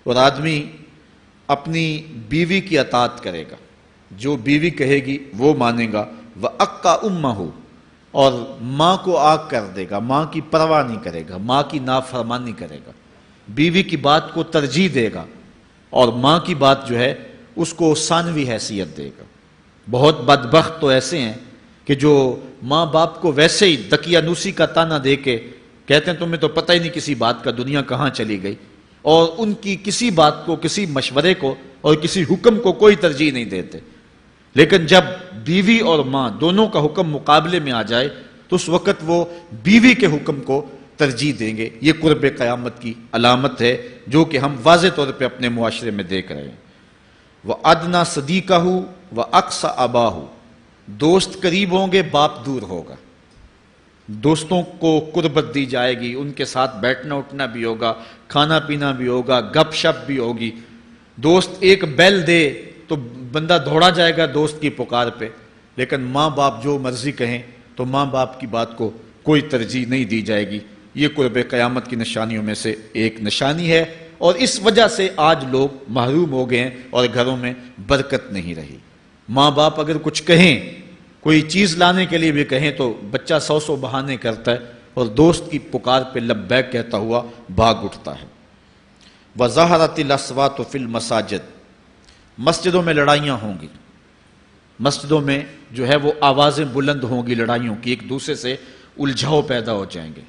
اور آدمی اپنی بیوی کی اطاعت کرے گا، جو بیوی کہے گی وہ مانے گا، وَأَقَّى أُمَّهُ، اور ماں کو آگ کر دے گا، ماں کی پرواہ نہیں کرے گا، ماں کی نافرمانی کرے گا، بیوی کی بات کو ترجیح دے گا، اور ماں کی بات جو ہے اس کو ثانوی حیثیت دے گا۔ بہت بدبخت تو ایسے ہیں کہ جو ماں باپ کو ویسے ہی دقیانوسی کا تانا دے کے کہتے ہیں تمہیں تو پتہ ہی نہیں کسی بات کا، دنیا کہاں چلی گئی، اور ان کی کسی بات کو، کسی مشورے کو اور کسی حکم کو کوئی ترجیح نہیں دیتے۔ لیکن جب بیوی اور ماں دونوں کا حکم مقابلے میں آ جائے تو اس وقت وہ بیوی کے حکم کو ترجیح دیں گے۔ یہ قرب قیامت کی علامت ہے جو کہ ہم واضح طور پہ اپنے معاشرے میں دیکھ رہے ہیں۔ وَأَدْنَى صَدِيقَهُ وَأَقْصَى أَبَاهُ، دوست قریب ہوں گے، باپ دور ہوگا۔ دوستوں کو قربت دی جائے گی، ان کے ساتھ بیٹھنا اٹھنا بھی ہوگا، کھانا پینا بھی ہوگا، گپ شپ بھی ہوگی۔ دوست ایک بیل دے تو بندہ دوڑا جائے گا دوست کی پکار پہ، لیکن ماں باپ جو مرضی کہیں تو ماں باپ کی بات کو کوئی ترجیح نہیں دی جائے گی۔ یہ قرب قیامت کی نشانیوں میں سے ایک نشانی ہے، اور اس وجہ سے آج لوگ محروم ہو گئے ہیں اور گھروں میں برکت نہیں رہی۔ ماں باپ اگر کچھ کہیں، کوئی چیز لانے کے لیے بھی کہیں تو بچہ سو بہانے کرتا ہے اور دوست کی پکار پہ لبیک کہتا ہوا بھاگ اٹھتا ہے۔ وَظَهَرَتِ الْأَصْوَاتُ فِي الْمَسَاجِدِ، مسجدوں میں لڑائیاں ہوں گی، مسجدوں میں جو ہے وہ آوازیں بلند ہوں گی لڑائیوں کی، ایک دوسرے سے الجھاؤ پیدا ہو جائیں گے۔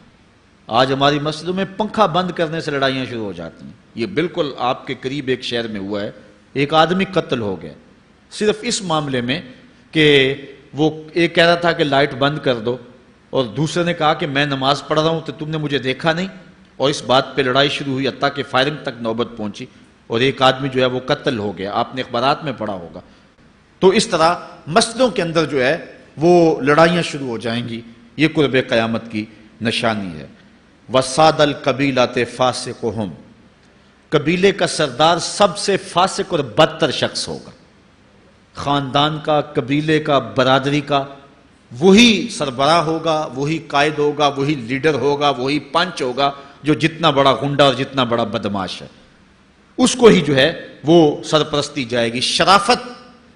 آج ہماری مسجدوں میں پنکھا بند کرنے سے لڑائیاں شروع ہو جاتی ہیں۔ یہ بالکل آپ کے قریب ایک شہر میں ہوا ہے، ایک آدمی قتل ہو گیا صرف اس معاملے میں کہ وہ ایک کہہ رہا تھا کہ لائٹ بند کر دو، اور دوسرے نے کہا کہ میں نماز پڑھ رہا ہوں تو تم نے مجھے دیکھا نہیں، اور اس بات پہ لڑائی شروع ہوئی، حتیٰ کہ فائرنگ تک نوبت پہنچی، اور ایک آدمی جو ہے وہ قتل ہو گیا۔ آپ نے اخبارات میں پڑھا ہوگا۔ تو اس طرح مسجدوں کے اندر جو ہے وہ لڑائیاں شروع ہو جائیں گی۔ یہ قرب قیامت کی نشانی ہے۔ وَسَادَ الْقَبِيلَةِ فَاسِقُهُمْ، قبیلے کا سردار سب سے فاسق اور بدتر شخص ہوگا۔ خاندان کا، قبیلے کا، برادری کا وہی سربراہ ہوگا، وہی قائد ہوگا، وہی لیڈر ہوگا، وہی پنچ ہوگا جو جتنا بڑا غنڈہ اور جتنا بڑا بدماش ہے اس کو ہی جو ہے وہ سرپرستی جائے گی۔ شرافت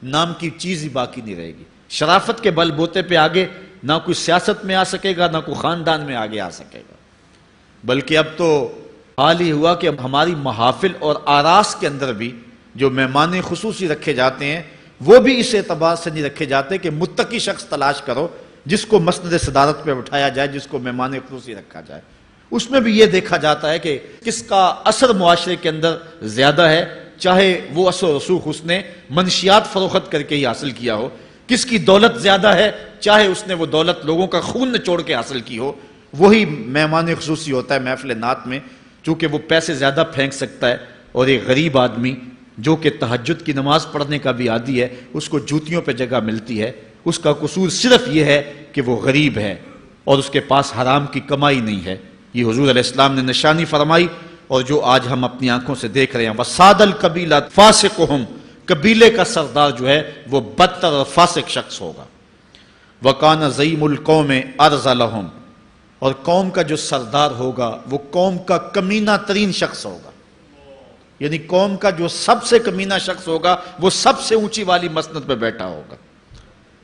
نام کی چیز ہی باقی نہیں رہے گی۔ شرافت کے بل بوتے پہ آگے نہ کوئی سیاست میں آ سکے گا، نہ کوئی خاندان میں آگے آ سکے گا۔ بلکہ اب تو حال ہی ہوا کہ ہماری محافل اور آراس کے اندر بھی جو مہمان خصوصی رکھے جاتے ہیں وہ بھی اس اعتبار سے نہیں رکھے جاتے کہ متقی شخص تلاش کرو جس کو مسند صدارت پہ بٹھایا جائے، جس کو مہمان خصوصی رکھا جائے۔ اس میں بھی یہ دیکھا جاتا ہے کہ کس کا اثر معاشرے کے اندر زیادہ ہے، چاہے وہ اثر و رسوخ اس نے منشیات فروخت کر کے ہی حاصل کیا ہو، کس کی دولت زیادہ ہے، چاہے اس نے وہ دولت لوگوں کا خون نچوڑ کے حاصل کی ہو، وہی مہمان خصوصی ہوتا ہے محفل نعت میں، چونکہ وہ پیسے زیادہ پھینک سکتا ہے۔ اور ایک غریب آدمی جو کہ تہجد کی نماز پڑھنے کا بھی عادی ہے، اس کو جوتیوں پہ جگہ ملتی ہے۔ اس کا قصور صرف یہ ہے کہ وہ غریب ہے اور اس کے پاس حرام کی کمائی نہیں ہے۔ یہ حضور علیہ السلام نے نشانی فرمائی، اور جو آج ہم اپنی آنکھوں سے دیکھ رہے ہیں۔ وَسَادَ الْقَبِيلَةِ فَاسِقُهُمْ، قبیلے کا سردار جو ہے وہ بدتر اور فاسق شخص ہوگا۔ وَكَانَ زَعِيمُ الْقَوْمِ أَرْذَلَهُمْ، اور قوم کا جو سردار ہوگا وہ قوم کا کمینہ ترین شخص ہوگا، یعنی قوم کا جو سب سے کمینہ شخص ہوگا وہ سب سے اونچی والی مسند پہ بیٹھا ہوگا۔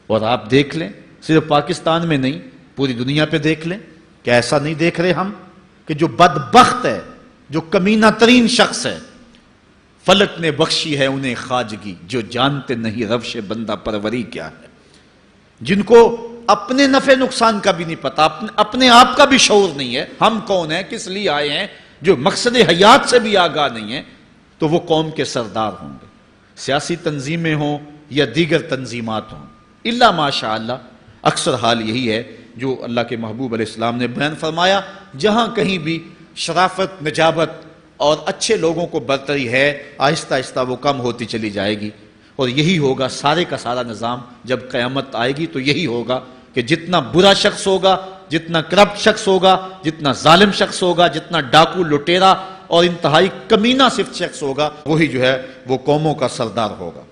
اور آپ دیکھ لیں، صرف پاکستان میں نہیں پوری دنیا پہ دیکھ لیں کہ ایسا نہیں دیکھ رہے ہم کہ جو بدبخت ہے، جو کمینہ ترین شخص ہے، فلک نے بخشی ہے انہیں خواجگی، جو جانتے نہیں روش بندہ پروری کیا ہے، جن کو اپنے نفع نقصان کا بھی نہیں پتا، اپنے آپ کا بھی شعور نہیں ہے، ہم کون ہیں، کس لیے آئے ہیں، جو مقصد حیات سے بھی آگاہ نہیں ہے، تو وہ قوم کے سردار ہوں گے۔ سیاسی تنظیمیں ہوں یا دیگر تنظیمات ہوں، الا ماشاء اللہ اکثر حال یہی ہے جو اللہ کے محبوب علیہ السلام نے بیان فرمایا، جہاں کہیں بھی شرافت، نجابت اور اچھے لوگوں کو برتری ہے، آہستہ آہستہ وہ کم ہوتی چلی جائے گی۔ اور یہی ہوگا سارے کا سارا نظام، جب قیامت آئے گی تو یہی ہوگا کہ جتنا برا شخص ہوگا، جتنا کرپٹ شخص ہوگا، جتنا ظالم شخص ہوگا، جتنا ڈاکو لٹیرا اور انتہائی کمینہ صفت شخص ہوگا، وہی جو ہے وہ قوموں کا سردار ہوگا۔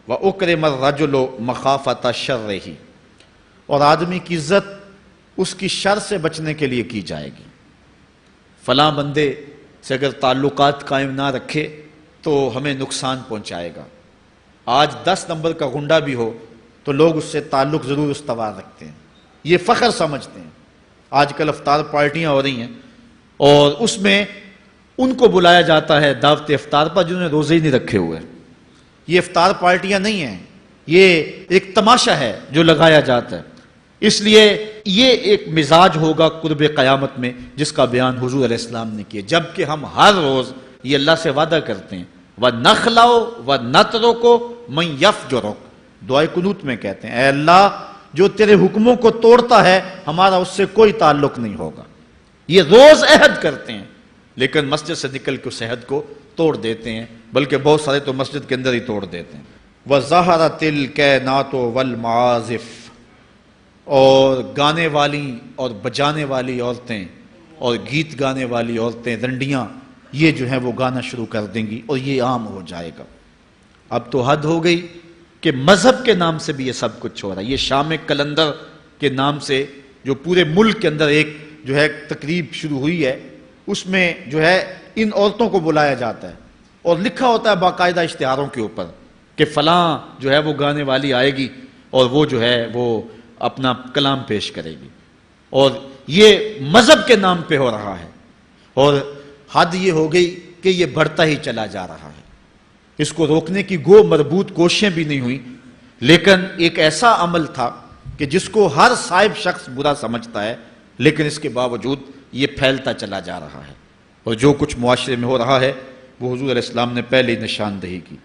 وَأُكْرِمَ الرَّجُلُ مَخَافَةَ شَرِّهِ، اور آدمی کی عزت اس کی شر سے بچنے کے لیے کی جائے گی۔ فلاں بندے سے اگر تعلقات قائم نہ رکھے تو ہمیں نقصان پہنچائے گا۔ آج 10 نمبر کا غنڈہ بھی ہو تو لوگ اس سے تعلق ضرور استوار رکھتے ہیں، یہ فخر سمجھتے ہیں۔ آج کل افطار پارٹیاں ہو رہی ہیں اور اس میں ان کو بلایا جاتا ہے دعوت افطار پر جنہوں نے روزے ہی نہیں رکھے ہوئے۔ یہ افطار پارٹیاں نہیں ہیں، یہ ایک تماشا ہے جو لگایا جاتا ہے۔ اس لیے یہ ایک مزاج ہوگا قرب قیامت میں جس کا بیان حضور علیہ السلام نے کیا، جبکہ ہم ہر روز یہ اللہ سے وعدہ کرتے ہیں وَنَخْلَعُ وَنَتْرُكُ مَن يَفْجُرُكَ، دعائے قنوت میں کہتے ہیں اے اللہ جو تیرے حکموں کو توڑتا ہے ہمارا اس سے کوئی تعلق نہیں ہوگا۔ یہ روز عہد کرتے ہیں لیکن مسجد سے نکل کے اس عہد کو توڑ دیتے ہیں، بلکہ بہت سارے تو مسجد کے اندر ہی توڑ دیتے ہیں۔ وَظَهَرَتِ الْكَيْنَاتُ وَالْمَعَازِفُ، اور گانے والی اور بجانے والی عورتیں اور گیت گانے والی عورتیں، رنڈیاں، یہ جو ہیں وہ گانا شروع کر دیں گی اور یہ عام ہو جائے گا۔ اب تو حد ہو گئی کہ مذہب کے نام سے بھی یہ سب کچھ ہو رہا ہے۔ یہ شام کلندر کے نام سے جو پورے ملک کے اندر ایک جو ہے تقریب شروع ہوئی ہے، اس میں جو ہے ان عورتوں کو بلایا جاتا ہے اور لکھا ہوتا ہے باقاعدہ اشتہاروں کے اوپر کہ فلاں جو ہے وہ گانے والی آئے گی اور وہ جو ہے وہ اپنا کلام پیش کرے گی، اور یہ مذہب کے نام پہ ہو رہا ہے۔ اور حد یہ ہو گئی کہ یہ بڑھتا ہی چلا جا رہا ہے، اس کو روکنے کی گو مربوط کوششیں بھی نہیں ہوئی، لیکن ایک ایسا عمل تھا کہ جس کو ہر صاحب شخص برا سمجھتا ہے، لیکن اس کے باوجود یہ پھیلتا چلا جا رہا ہے، اور جو کچھ معاشرے میں ہو رہا ہے وہ حضور علیہ السلام نے پہلے ہی نشاندہی کی۔